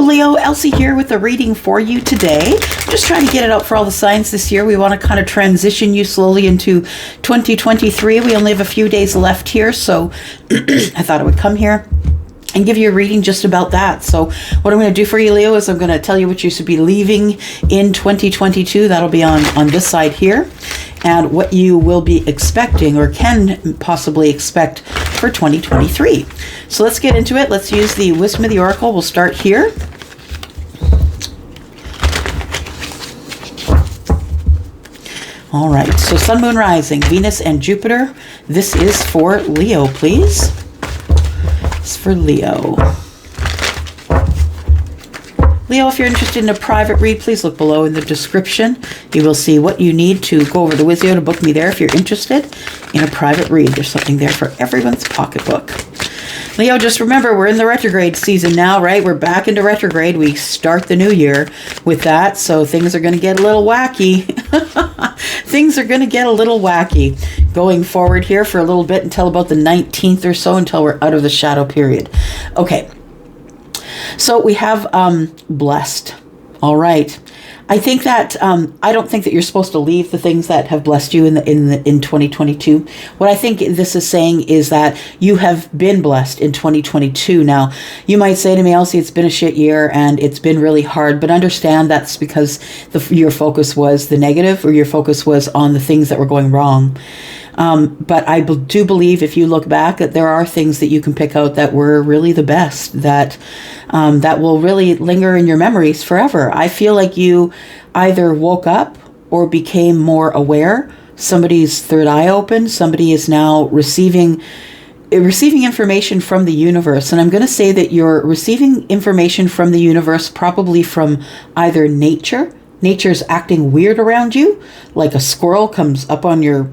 Leo, Elsie here with a reading for you today. Just trying to get it out for all the signs this year. We want to kind of transition you slowly into 2023. We only have a few days left here, so I thought I would come here and give you a reading just about that. So what I'm going to do for you, Leo, is I'm going to tell you what you should be leaving in 2022. That'll be on this side here. And what you will be expecting or can possibly expect for 2023. So let's get into it. Let's use the Wisdom of the Oracle. We'll start here. All right, so Sun, Moon, Rising, Venus, and Jupiter. This is for Leo, please. It's for Leo. Leo, if you're interested in a private read, please look below in the description. You will see what you need to go over to Wizio to book me there if you're interested in a private read. There's something there for everyone's pocketbook. Leo, just remember, we're in the retrograde season now, right? We're back into retrograde. We start the new year with that, so things are going to get a little wacky. Things are going to get a little wacky going forward here for a little bit until about the 19th or so, until we're out of the shadow period. Okay. So we have blessed. All right. I think that I don't think that you're supposed to leave the things that have blessed you in 2022. What I think this is saying is that you have been blessed in 2022. Now, you might say to me, Elsie, it's been a shit year and it's been really hard, but understand that's because your focus was the negative, or your focus was on the things that were going wrong. But I do believe, if you look back, that there are things that you can pick out that were really the best, that will really linger in your memories forever. I feel like you either woke up or became more aware. Somebody's third eye opened. Somebody is now receiving information from the universe. And I'm going to say that you're receiving information from the universe, probably from either nature. Nature's acting weird around you, like a squirrel comes up on your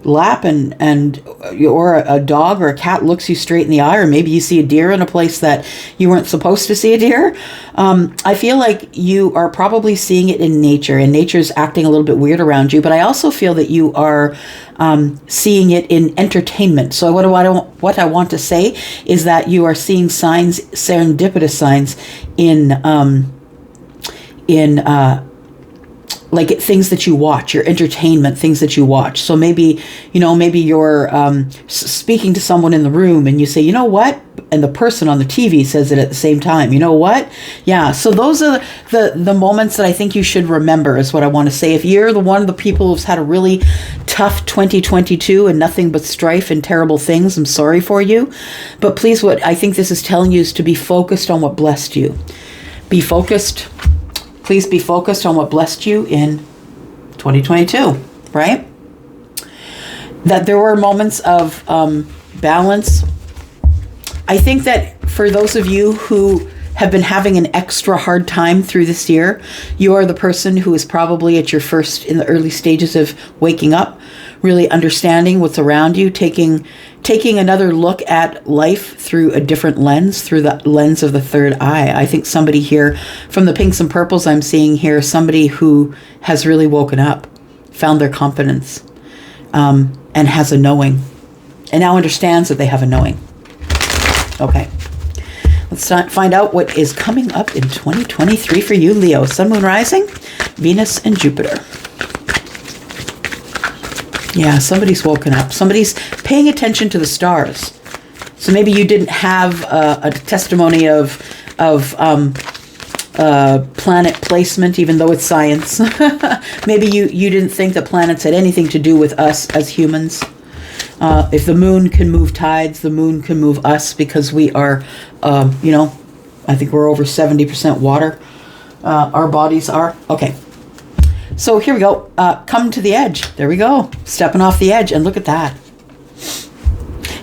lap or a dog or a cat looks you straight in the eye, or maybe you see a deer in a place that you weren't supposed to see a deer. I feel like you are probably seeing it in nature, and nature's acting a little bit weird around you, but I also feel that you are seeing it in entertainment. So what I want to say is that you are seeing signs, serendipitous signs in like things that you watch, your entertainment, things that you watch. So maybe you're speaking to someone in the room and you say, you know what? And the person on the TV says it at the same time. You know what? Yeah. So those are the moments that I think you should remember, is what I want to say. If you're one of the people who's had a really tough 2022 and nothing but strife and terrible things, I'm sorry for you. But please, what I think this is telling you is to be focused on what blessed you. Be focused. Please be focused on what blessed you in 2022, right? That there were moments of balance. I think that for those of you who have been having an extra hard time through this year, you are the person who is probably in the early stages of waking up, really understanding what's around you, taking another look at life through a different lens, through the lens of the third eye. I think somebody here, from the pinks and purples I'm seeing here, somebody who has really woken up, found their confidence, and has a knowing, and now understands that they have a knowing. Okay. Let's find out what is coming up in 2023 for you, Leo. Sun, Moon, Rising, Venus, and Jupiter. Yeah, somebody's woken up. Somebody's paying attention to the stars. So maybe you didn't have a testimony of planet placement, even though it's science. Maybe you didn't think that planets had anything to do with us as humans. If the moon can move tides, the moon can move us, because we are, I think we're over 70% water. Our bodies are. Okay. So here we go. Come to the edge. There we go. Stepping off the edge. And look at that.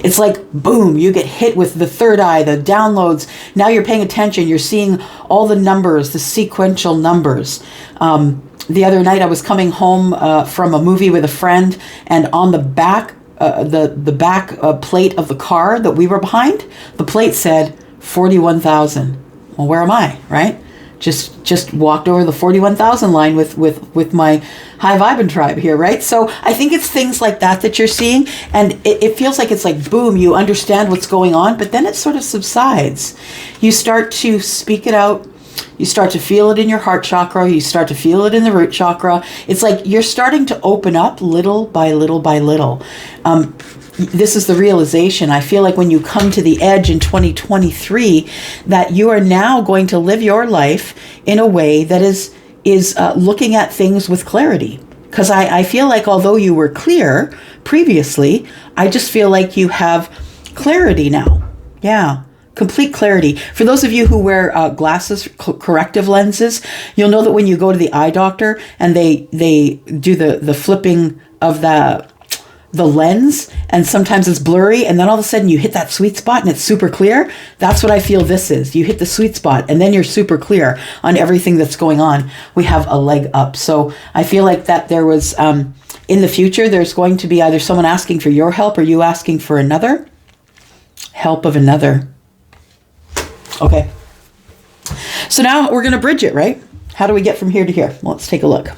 It's like, boom, you get hit with the third eye, the downloads. Now you're paying attention. You're seeing all the numbers, the sequential numbers. The other night I was coming home from a movie with a friend, and on the back, the back plate of the car that we were behind, the plate said 41,000. Well, where am I, right? Just walked over the 41,000 line with my high vibing tribe here, right? So I think it's things like that you're seeing, and it feels like it's like, boom, you understand what's going on, but then it sort of subsides. You start to speak it out. You start to feel it in your heart chakra. You start to feel it in the root chakra. It's like you're starting to open up little by little by little. This is the realization. I feel like when you come to the edge in 2023, that you are now going to live your life in a way that is looking at things with clarity. Because I feel like although you were clear previously, I just feel like you have clarity now. Yeah, complete clarity. For those of you who wear glasses, corrective lenses, you'll know that when you go to the eye doctor and they do the flipping of the lens, and sometimes it's blurry, and then all of a sudden you hit that sweet spot and it's super clear. That's what I feel this is. You hit the sweet spot and then you're super clear on everything that's going on. We have a leg up. So I feel like that there was, in the future, there's going to be either someone asking for your help or you asking for another help of another. Okay. So now we're going to bridge it, right? How do we get from here to here? Well, let's take a look.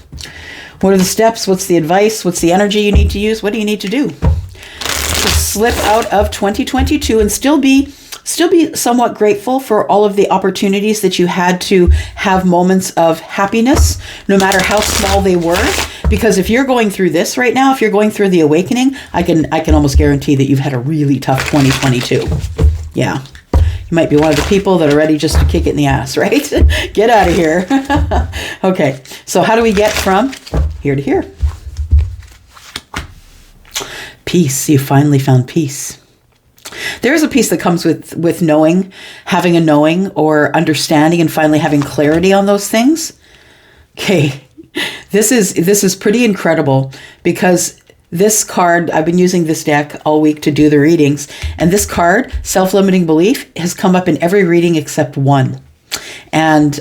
What are the steps? What's the advice? What's the energy you need to use? What do you need to do to slip out of 2022 and still be somewhat grateful for all of the opportunities that you had to have moments of happiness, no matter how small they were? Because if you're going through this right now, if you're going through the awakening, I can almost guarantee that you've had a really tough 2022. Yeah. You might be one of the people that are ready just to kick it in the ass, right? Get out of here. Okay, so how do we get from here to here? Peace. You finally found peace. There is a peace that comes with knowing, having a knowing or understanding and finally having clarity on those things. Okay, this is pretty incredible because this card, I've been using this deck all week to do the readings, and this card, self-limiting belief, has come up in every reading except one. And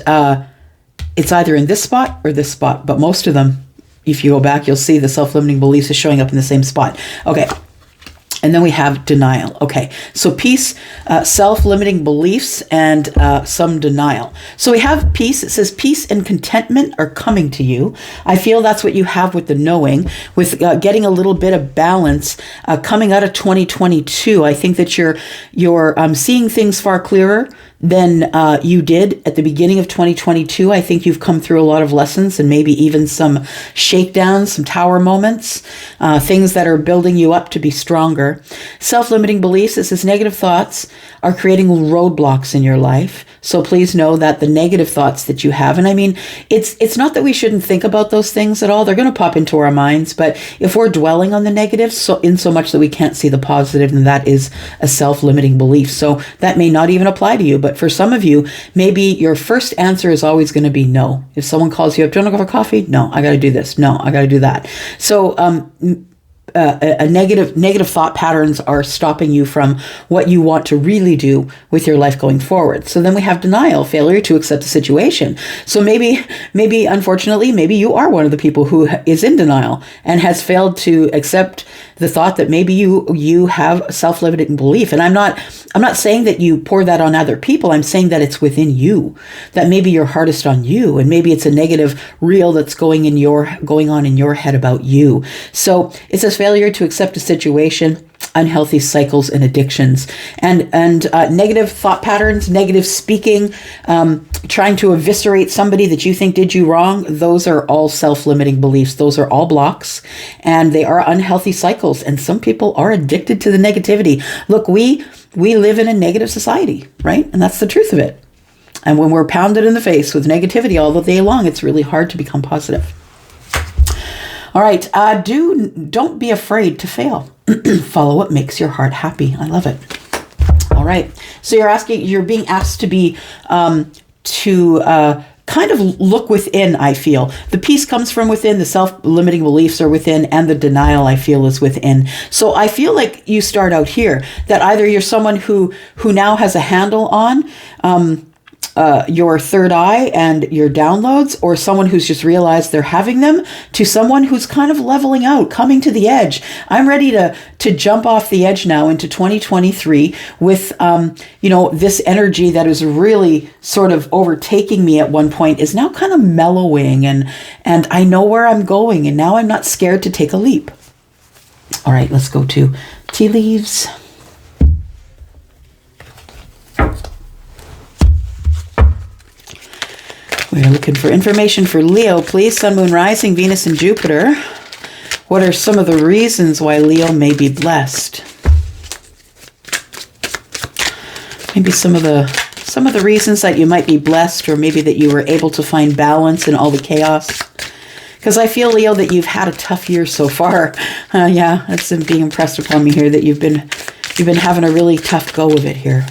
it's either in this spot or this spot, but most of them, if you go back, you'll see the self-limiting beliefs is showing up in the same spot. Okay. And then we have denial. Okay, so peace, self-limiting beliefs, and some denial. So we have peace. It says peace and contentment are coming to you. I feel that's what you have with the knowing, with getting a little bit of balance coming out of 2022. I think that you're seeing things far clearer than you did at the beginning of 2022. I think you've come through a lot of lessons and maybe even some shakedowns, some tower moments, things that are building you up to be stronger. Self-limiting beliefs, it says negative thoughts are creating roadblocks in your life. So please know that the negative thoughts that you have, and I mean, it's not that we shouldn't think about those things at all. They're going to pop into our minds, but if we're dwelling on the negative so much that we can't see the positive, then that is a self-limiting belief. So that may not even apply to you, but for some of you, maybe your first answer is always going to be no. If someone calls you up, do you want to go for coffee? No, I got to do this. No, I got to do that. So negative thought patterns are stopping you from what you want to really do with your life going forward. So then we have denial, failure to accept the situation. So maybe unfortunately, maybe you are one of the people who is in denial and has failed to accept the thought that maybe you have self-limiting belief. And I'm not saying that you pour that on other people. I'm saying that it's within you, that maybe you're hardest on you, and maybe it's a negative reel that's going on in your head about you. So it says failure to accept a situation, unhealthy cycles and addictions, and negative thought patterns, negative speaking, trying to eviscerate somebody that you think did you wrong. Those are all self-limiting beliefs. Those are all blocks, and they are unhealthy cycles. And some people are addicted to the negativity. Look, we live in a negative society, right? And that's the truth of it. And when we're pounded in the face with negativity all the day long, it's really hard to become positive. All right, don't be afraid to fail. Follow what makes your heart happy. I love it. All right, so you're being asked to be kind of look within. I feel the peace comes from within, the self-limiting beliefs are within, and the denial I feel is within. So I feel like you start out here that either you're someone who now has a handle on your third eye and your downloads, or someone who's just realized they're having them, to someone who's kind of leveling out, coming to the edge. I'm ready to jump off the edge now into 2023 with, this energy that is really sort of overtaking me at one point is now kind of mellowing, and I know where I'm going, and now I'm not scared to take a leap. All right, let's go to tea leaves. We're looking for information for Leo, please. Sun, Moon, Rising, Venus, and Jupiter. What are some of the reasons why Leo may be blessed? Maybe some of the reasons that you might be blessed, or maybe that you were able to find balance in all the chaos. Because I feel, Leo, that you've had a tough year so far. Yeah, that's being impressed upon me here, that you've been having a really tough go of it here.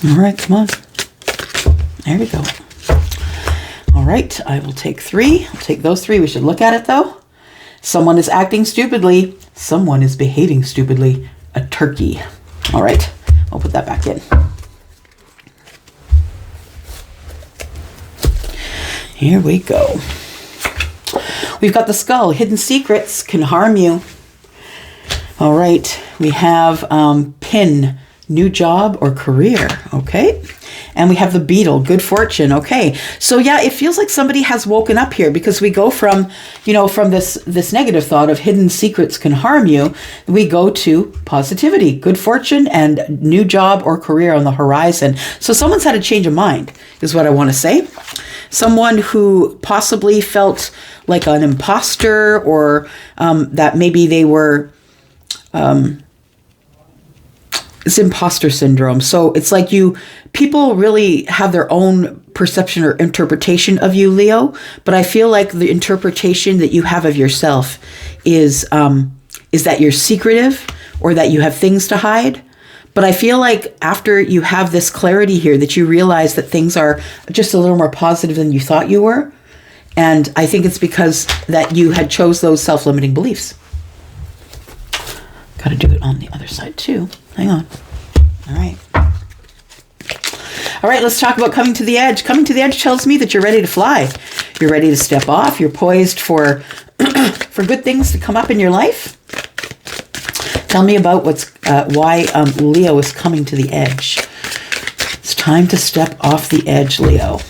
All right, come on. There we go. All right, I will take 3. I'll take those 3. We should look at it, though. Someone is acting stupidly. Someone is behaving stupidly. A turkey. All right, I'll put that back in. Here we go. We've got the skull. Hidden secrets can harm you. All right, we have pin, new job or career. Okay. And we have the beetle, good fortune. Okay. So yeah, it feels like somebody has woken up here, because we go from, from this negative thought of hidden secrets can harm you, we go to positivity, good fortune, and new job or career on the horizon. So someone's had a change of mind, is what I want to say. Someone who possibly felt like an imposter, or that maybe they were, it's imposter syndrome. So it's like people really have their own perception or interpretation of you, Leo. But I feel like the interpretation that you have of yourself is that you're secretive, or that you have things to hide. But I feel like after you have this clarity here, that you realize that things are just a little more positive than you thought you were. And I think it's because that you had chose those self-limiting beliefs. Got to do it on the other side too. Hang on. All right. All right, let's talk about coming to the edge. Coming to the edge tells me that you're ready to fly. You're ready to step off. You're poised for good things to come up in your life. Tell me about why Leo is coming to the edge. It's time to step off the edge, Leo.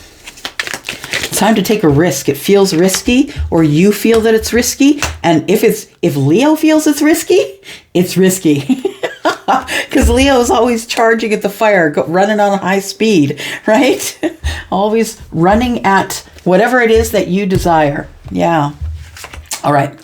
It's time to take a risk. It feels risky, or you feel that it's risky. And if Leo feels it's risky, it's risky. Because Leo is always charging at the fire, running on high speed, right? Always running at whatever it is that you desire. Yeah. All right.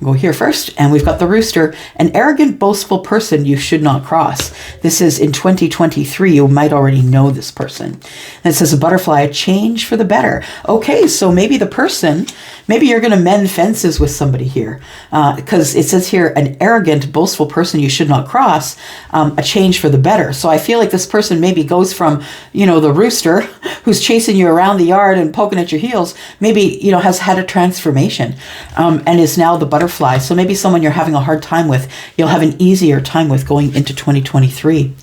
We'll go here first, and we've got the rooster. An arrogant, boastful person you should not cross. This is in 2023. You might already know this person. And it says a butterfly, a change for the better. Okay, so maybe you're going to mend fences with somebody here, because it says here, an arrogant, boastful person you should not cross, a change for the better. So I feel like this person maybe goes from, the rooster who's chasing you around the yard and poking at your heels, maybe, has had a transformation, and is now the butterfly. So maybe someone you're having a hard time with, you'll have an easier time with going into 2023.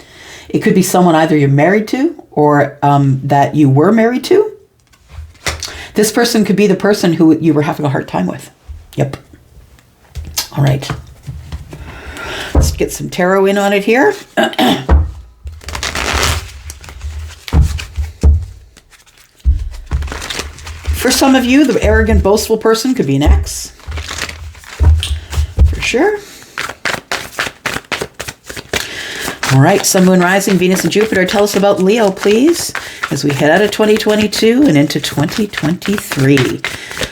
It could be someone either you're married to, or that you were married to. This person could be the person who you were having a hard time with. Yep. All right. Let's get some tarot in on it here. For some of you, the arrogant, boastful person could be an ex. For sure. All right, Sun, Moon, Rising, Venus, and Jupiter. Tell us about Leo, please, as we head out of 2022 and into 2023.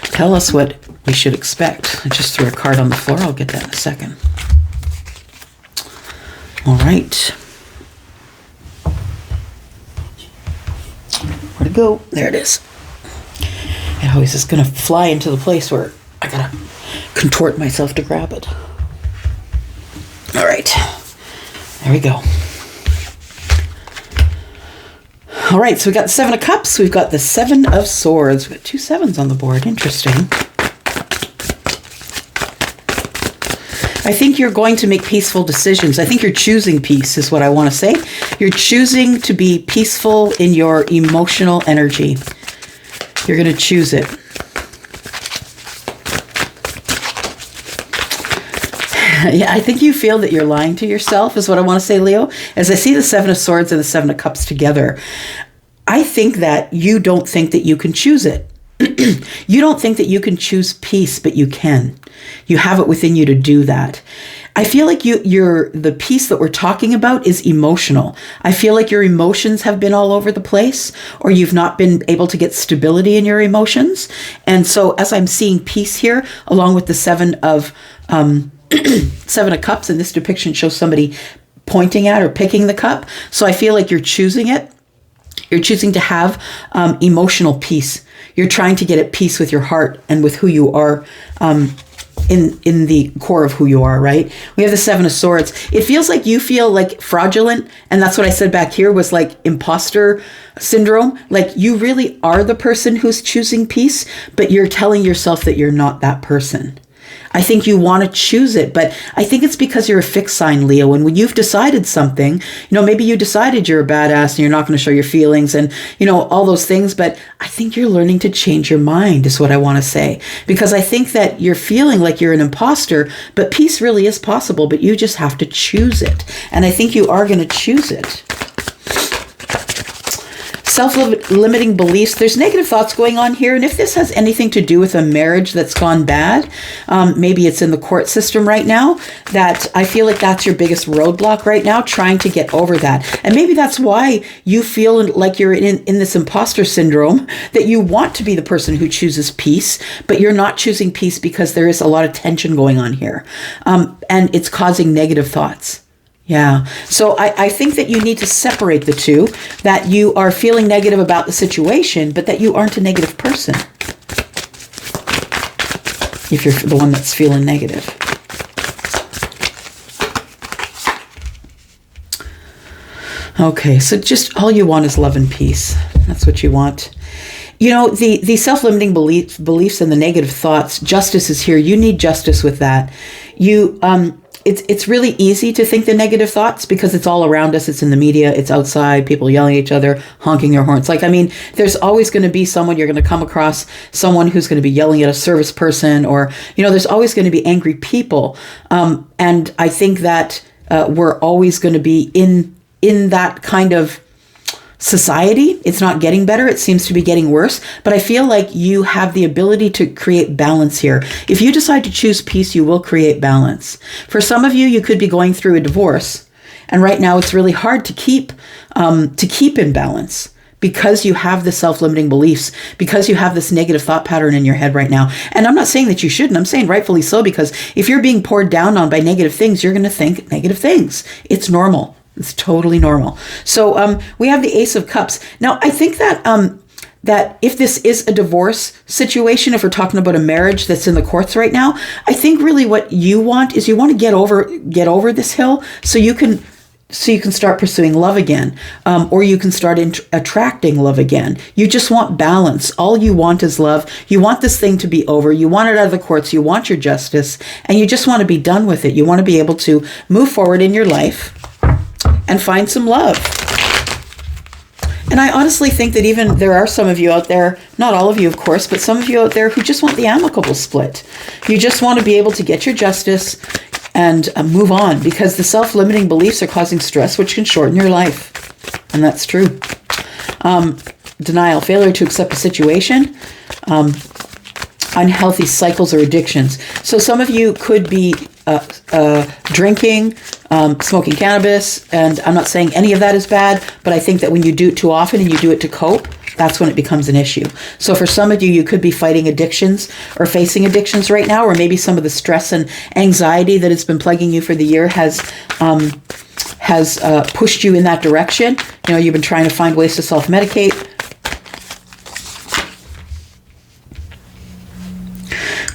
Tell us what we should expect. I just threw a card on the floor. I'll get that in a second. All right. Where'd it go? There it is. It always is going to fly into the place where I got to contort myself to grab it. All right. There we go. All right, so we got the 7 of Cups. We've got the 7 of Swords. We've got 2 sevens on the board. Interesting. I think you're going to make peaceful decisions. I think you're choosing peace is what I want to say. You're choosing to be peaceful in your emotional energy. You're going to choose it. Yeah, I think you feel that you're lying to yourself is what I want to say, Leo. As I see the 7 of Swords and the 7 of Cups together, I think that you don't think that you can choose it. You don't think that you can choose peace, but you can. You have it within you to do that. I feel like the peace that we're talking about is emotional. I feel like your emotions have been all over the place, or you've not been able to get stability in your emotions. And so as I'm seeing peace here, along with the Seven of Cups, and this depiction shows somebody pointing at or picking the cup. So I feel like you're choosing it. You're choosing to have emotional peace. You're trying to get at peace with your heart and with who you are, in the core of who you are, right? We have the Seven of Swords. It feels like you feel like fraudulent. And that's what I said back here was like imposter syndrome. Like you really are the person who's choosing peace, but you're telling yourself that you're not that person. I think you want to choose it, but I think it's because you're a fixed sign, Leo. And when you've decided something, maybe you decided you're a badass and you're not going to show your feelings and, all those things. But I think you're learning to change your mind is what I want to say, because I think that you're feeling like you're an imposter, but peace really is possible, but you just have to choose it. And I think you are going to choose it. Self-limiting beliefs. There's negative thoughts going on here. And if this has anything to do with a marriage that's gone bad, maybe it's in the court system right now, that I feel like that's your biggest roadblock right now, trying to get over that. And maybe that's why you feel like you're in this imposter syndrome, that you want to be the person who chooses peace, but you're not choosing peace because there is a lot of tension going on here. And it's causing negative thoughts. Yeah. So I think that you need to separate the two, that you are feeling negative about the situation, but that you aren't a negative person. If you're the one that's feeling negative. Okay. So just all you want is love and peace. That's what you want. The self-limiting beliefs and the negative thoughts, justice is here. You need justice with that. It's really easy to think the negative thoughts because it's all around us. It's in the media. It's outside. People yelling at each other, honking their horns. There's always going to be someone, you're going to come across someone who's going to be yelling at a service person, or, there's always going to be angry people. And I think that we're always going to be in that kind of society. It's not getting better. It seems to be getting worse. But I feel like you have the ability to create balance here. If you decide to choose peace, you will create balance. For some of you, you could be going through a divorce. And right now it's really hard to keep in balance because you have the self-limiting beliefs, because you have this negative thought pattern in your head right now. And I'm not saying that you shouldn't. I'm saying rightfully so, because if you're being poured down on by negative things, you're going to think negative things. It's normal. It's totally normal. So we have the Ace of Cups. Now, I think that that if this is a divorce situation, if we're talking about a marriage that's in the courts right now, I think really what you want is you want to get over this hill so you can start pursuing love again, or you can start attracting love again. You just want balance. All you want is love. You want this thing to be over. You want it out of the courts. You want your justice, and you just want to be done with it. You want to be able to move forward in your life and find some love. And I honestly think that even there are some of you out there, not all of you, of course, but some of you out there who just want the amicable split. You just want to be able to get your justice and move on, because the self-limiting beliefs are causing stress, which can shorten your life. And that's true. Denial, failure to accept a situation, unhealthy cycles or addictions. So some of you could be drinking, smoking cannabis, and I'm not saying any of that is bad, but I think that when you do it too often and you do it to cope, that's when it becomes an issue. So for some of you, you could be fighting addictions or facing addictions right now, or maybe some of the stress and anxiety that has been plaguing you for the year has pushed you in that direction. You've been trying to find ways to self-medicate.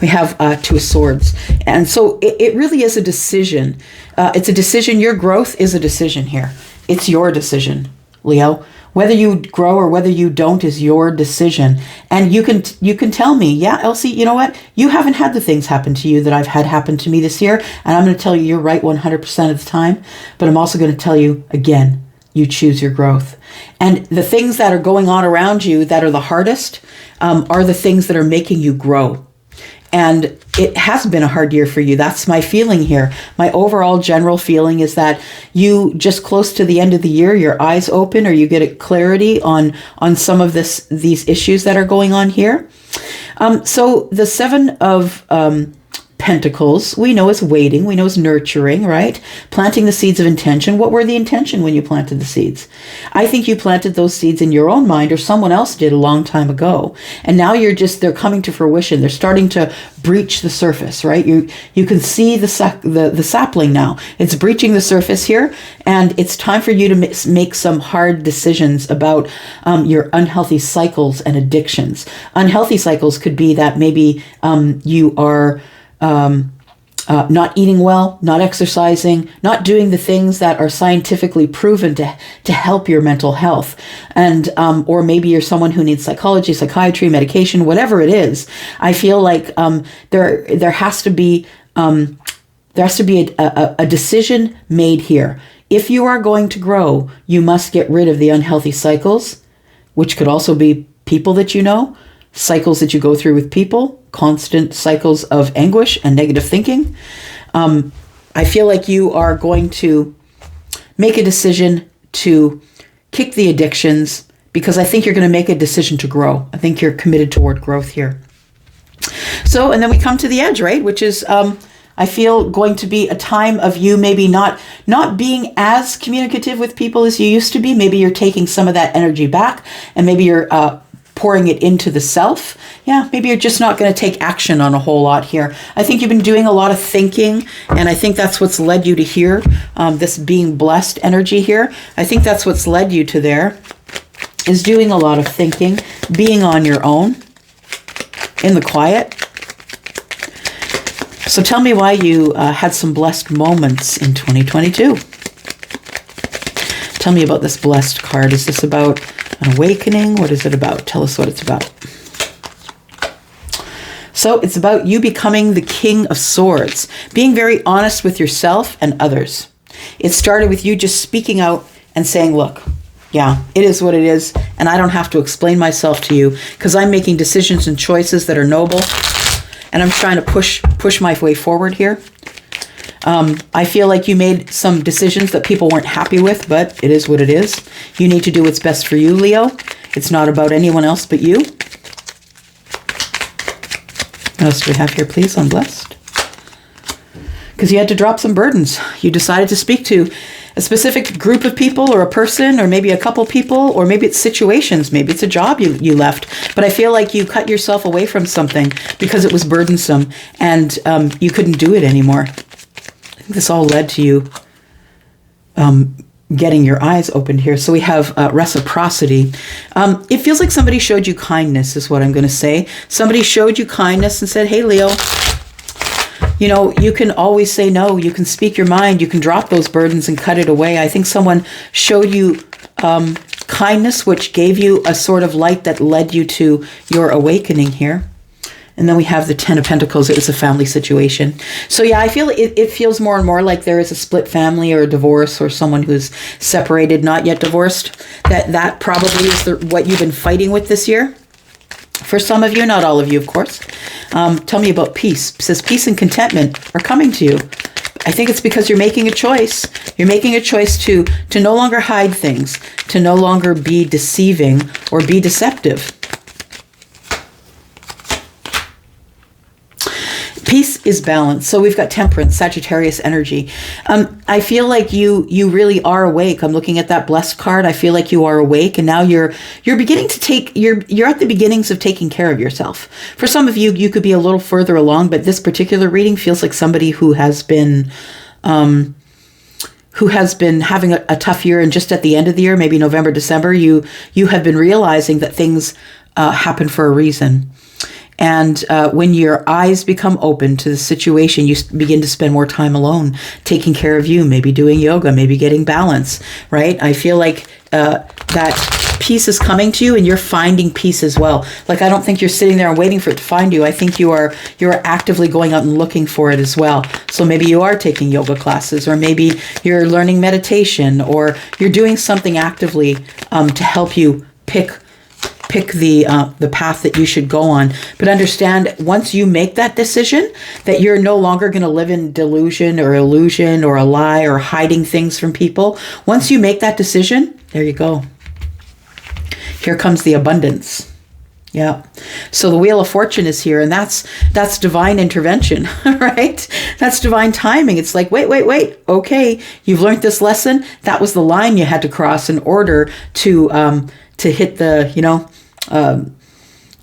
We have Two of Swords. And so it really is a decision. It's a decision. Your growth is a decision here. It's your decision, Leo. Whether you grow or whether you don't is your decision. And you can tell me, yeah, Elsie, you know what? You haven't had the things happen to you that I've had happen to me this year. And I'm going to tell you you're right 100% of the time. But I'm also going to tell you, again, you choose your growth. And the things that are going on around you that are the hardest are the things that are making you grow. And it has been a hard year for you. That's my feeling here. My overall general feeling is that you just close to the end of the year, your eyes open, or you get a clarity on some of these issues that are going on here. So the Seven of Pentacles, we know is waiting, we know is nurturing, right? Planting the seeds of intention. What were the intention when you planted the seeds? I think you planted those seeds in your own mind, or someone else did a long time ago. And now they're coming to fruition. They're starting to breach the surface, right? You can see the sapling now. It's breaching the surface here, and it's time for you to make some hard decisions about your unhealthy cycles and addictions. Unhealthy cycles could be that maybe you are not eating well, not exercising, not doing the things that are scientifically proven to help your mental health. And, or maybe you're someone who needs psychology, psychiatry, medication, whatever it is. I feel like, there has to be a decision made here. If you are going to grow, you must get rid of the unhealthy cycles, which could also be people that you know, cycles that you go through with people, constant cycles of anguish and negative thinking. I feel like you are going to make a decision to kick the addictions, because I think you're going to make a decision to grow. I think you're committed toward growth here. So, and then we come to the edge, right? Which is, I feel, going to be a time of you maybe not being as communicative with people as you used to be. Maybe you're taking some of that energy back, and maybe you're pouring it into the self. Yeah, maybe you're just not going to take action on a whole lot here. I think you've been doing a lot of thinking, and I think that's what's led you to here, this being blessed energy here. I think that's what's led you to there, is doing a lot of thinking, being on your own, in the quiet. So tell me why you had some blessed moments in 2022. Tell me about this blessed card. Is this about an awakening? What is it about? Tell us what it's about. So it's about you becoming the King of Swords, being very honest with yourself and others. It started with you just speaking out and saying, look, yeah, it is what it is, and I don't have to explain myself to you, because I'm making decisions and choices that are noble, and I'm trying to push my way forward here. I feel like you made some decisions that people weren't happy with, but it is what it is. You need to do what's best for you, Leo. It's not about anyone else but you. What else do we have here, please, on blessed? Because you had to drop some burdens. You decided to speak to a specific group of people, or a person, or maybe a couple people, or maybe it's situations. Maybe it's a job you left. But I feel like you cut yourself away from something because it was burdensome, and you couldn't do it anymore. This all led to you getting your eyes opened here. So we have reciprocity. It feels like somebody showed you kindness, is what I'm going to say. Somebody showed you kindness and said, hey, Leo, you know, you can always say no. You can speak your mind. You can drop those burdens and cut it away. I think someone showed you kindness, which gave you a sort of light that led you to your awakening here. And then we have the Ten of Pentacles. It was a family situation. So yeah, I feel it feels more and more like there is a split family, or a divorce, or someone who's separated, not yet divorced. That probably is what you've been fighting with this year. For some of you, not all of you, of course. Tell me about peace. It says peace and contentment are coming to you. I think it's because you're making a choice. You're making a choice to no longer hide things, to no longer be deceiving or be deceptive. Peace is balance. So we've got Temperance, Sagittarius energy. I feel like you really are awake. I'm looking at that blessed card. I feel like you are awake, and now you're beginning to take, you're at the beginnings of taking care of yourself. For some of you, you could be a little further along, but this particular reading feels like somebody who has been having a tough year, and just at the end of the year, maybe November, December, you have been realizing that things happen for a reason. And when your eyes become open to the situation, you begin to spend more time alone, taking care of you, maybe doing yoga, maybe getting balance, right? I feel like that peace is coming to you, and you're finding peace as well. Like, I don't think you're sitting there and waiting for it to find you. I think you're actively going out and looking for it as well. So maybe you are taking yoga classes, or maybe you're learning meditation, or you're doing something actively to help you pick the path that you should go on. But understand, once you make that decision, that you're no longer going to live in delusion or illusion or a lie or hiding things from people. Once you make that decision, there you go. Here comes the abundance. Yeah. So the Wheel of Fortune is here, and that's divine intervention, right? That's divine timing. It's like, wait. Okay, you've learned this lesson. That was the line you had to cross in order to hit the,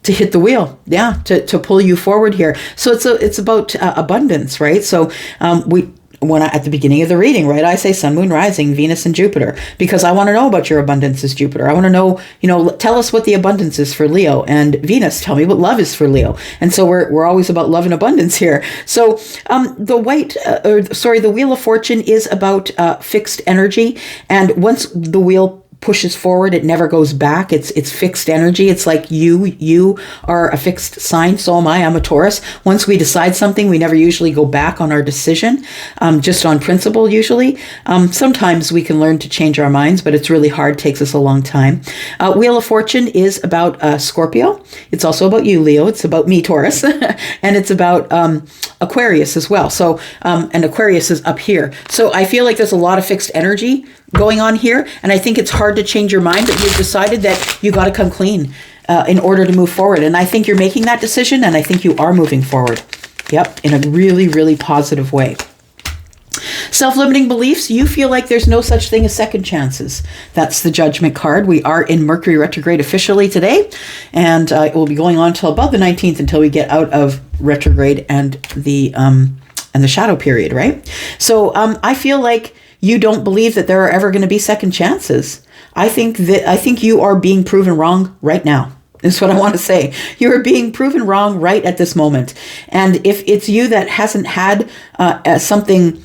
to hit the wheel. Yeah, to pull you forward here. So it's about abundance, right? So at the beginning of the reading, right, I say Sun, Moon, Rising, Venus, and Jupiter, because I want to know about your abundance as Jupiter. I want to know, tell us what the abundance is for Leo, and Venus, tell me what love is for Leo. And so we're always about love and abundance here. So the Wheel of Fortune is about fixed energy, and once the wheel pushes forward, it never goes back. It's fixed energy. It's like you are a fixed sign. So am I. I'm a Taurus. Once we decide something, we never usually go back on our decision, just on principle usually. Sometimes we can learn to change our minds, but it's really hard. It takes us a long time. Wheel of Fortune is about Scorpio. It's also about you, Leo. It's about me, Taurus. And it's about Aquarius as well. So, and Aquarius is up here. So I feel like there's a lot of fixed energy going on here, and I think it's hard to change your mind, but you've decided that you got to come clean in order to move forward. And I think you're making that decision, and I think you are moving forward. Yep, in a really, really positive way. Self-limiting beliefs, you feel like there's no such thing as second chances. That's the Judgment card. We are in Mercury retrograde officially today, and it will be going on until about the 19th until we get out of retrograde and the shadow period, right? So I feel like you don't believe that there are ever going to be second chances. I think you are being proven wrong right now. Is what I want to say. You are being proven wrong right at this moment. And if it's you that hasn't had something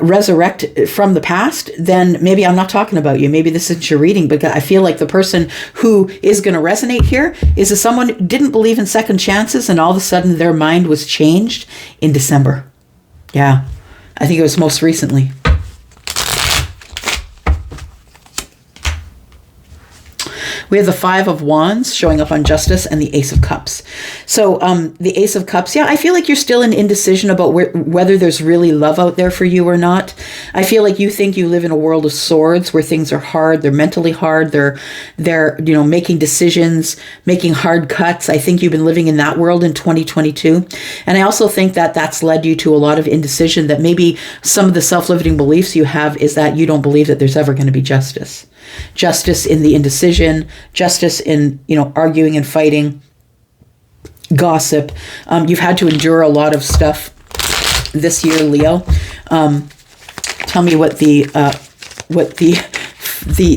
resurrect from the past, then maybe I'm not talking about you. Maybe this isn't your reading, but I feel like the person who is going to resonate here is someone who didn't believe in second chances, and all of a sudden their mind was changed in December. Yeah, I think it was most recently. We have the Five of Wands showing up on Justice and the Ace of Cups. So the Ace of Cups, yeah, I feel like you're still in indecision about whether there's really love out there for you or not. I feel like you think you live in a world of swords where things are hard. They're mentally hard. They're making decisions, making hard cuts. I think you've been living in that world in 2022. And I also think that that's led you to a lot of indecision, that maybe some of the self-limiting beliefs you have is that you don't believe that there's ever going to be justice. Justice in the indecision, justice in, arguing and fighting, gossip. You've had to endure a lot of stuff this year, Leo. Tell me what the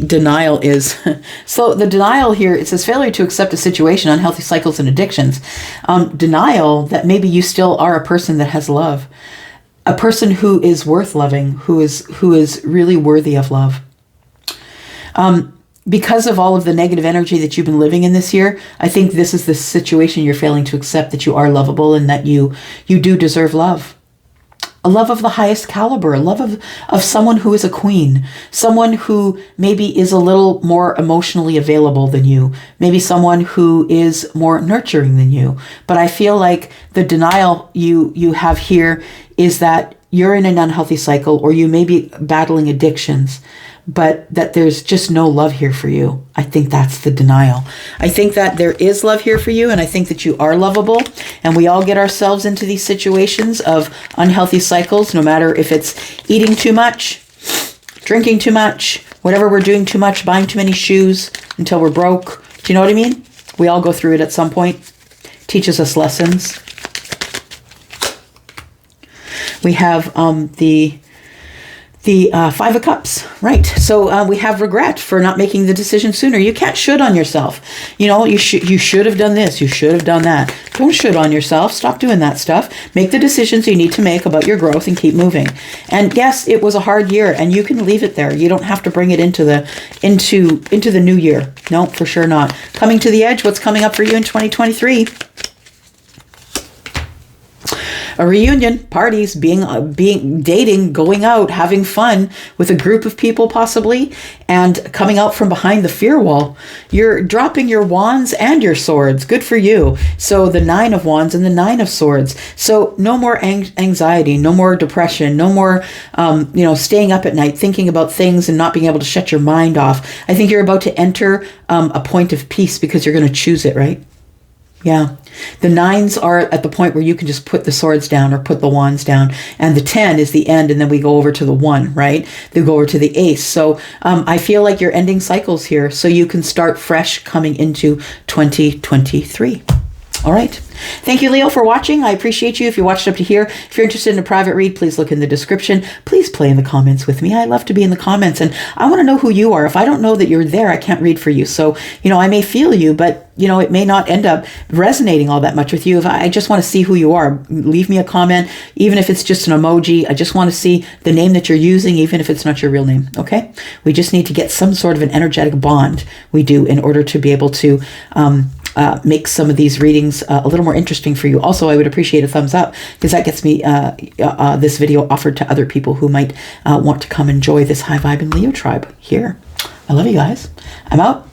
denial is. So the denial here, it says failure to accept a situation, unhealthy cycles and addictions. Denial that maybe you still are a person that has love, a person who is worth loving, who is really worthy of love. Because of all of the negative energy that you've been living in this year, I think this is the situation you're failing to accept, that you are lovable and that you do deserve love. A love of the highest caliber, a love of someone who is a queen, someone who maybe is a little more emotionally available than you, maybe someone who is more nurturing than you. But I feel like the denial you have here is that you're in an unhealthy cycle, or you may be battling addictions, but that there's just no love here for you. I think that's the denial. I think that there is love here for you, and I think that you are lovable, and we all get ourselves into these situations of unhealthy cycles, no matter if it's eating too much, drinking too much, whatever we're doing too much, buying too many shoes until we're broke. Do you know what I mean? We all go through it at some point. Teaches us lessons. We have the Five of Cups, right? So we have regret for not making the decision sooner. You can't should on yourself. You should have done this. You should have done that. Don't should on yourself. Stop doing that stuff. Make the decisions you need to make about your growth and keep moving. And yes, it was a hard year, and you can leave it there. You don't have to bring it into the new year. No, for sure not. Coming to the edge. What's coming up for you in 2023? a reunion, parties, dating, going out, having fun with a group of people possibly, and coming out from behind the fear wall. You're dropping your wands and your swords. Good for you. So the 9 of wands and the 9 of swords. So no more anxiety, no more depression, no more, staying up at night, thinking about things and not being able to shut your mind off. I think you're about to enter a point of peace because you're going to choose it, right? Yeah. The 9s are at the point where you can just put the swords down or put the wands down. And the 10 is the end. And then we go over to the 1, right? They go over to the ace. So I feel like you're ending cycles here. So you can start fresh coming into 2023. All right. Thank you, Leo, for watching. I appreciate you. If you watched up to here, if you're interested in a private read, please look in the description. Please play in the comments with me. I love to be in the comments, and I want to know who you are. If I don't know that you're there, I can't read for you. So, I may feel you, but, it may not end up resonating all that much with you. If I just want to see who you are, leave me a comment, even if it's just an emoji. I just want to see the name that you're using, even if it's not your real name. Okay? We just need to get some sort of an energetic bond. We do, in order to be able to make some of these readings a little more interesting for you. Also, I would appreciate a thumbs up, because that gets me this video offered to other people who might want to come enjoy this high vibe in Leo tribe here. I love you guys. I'm out.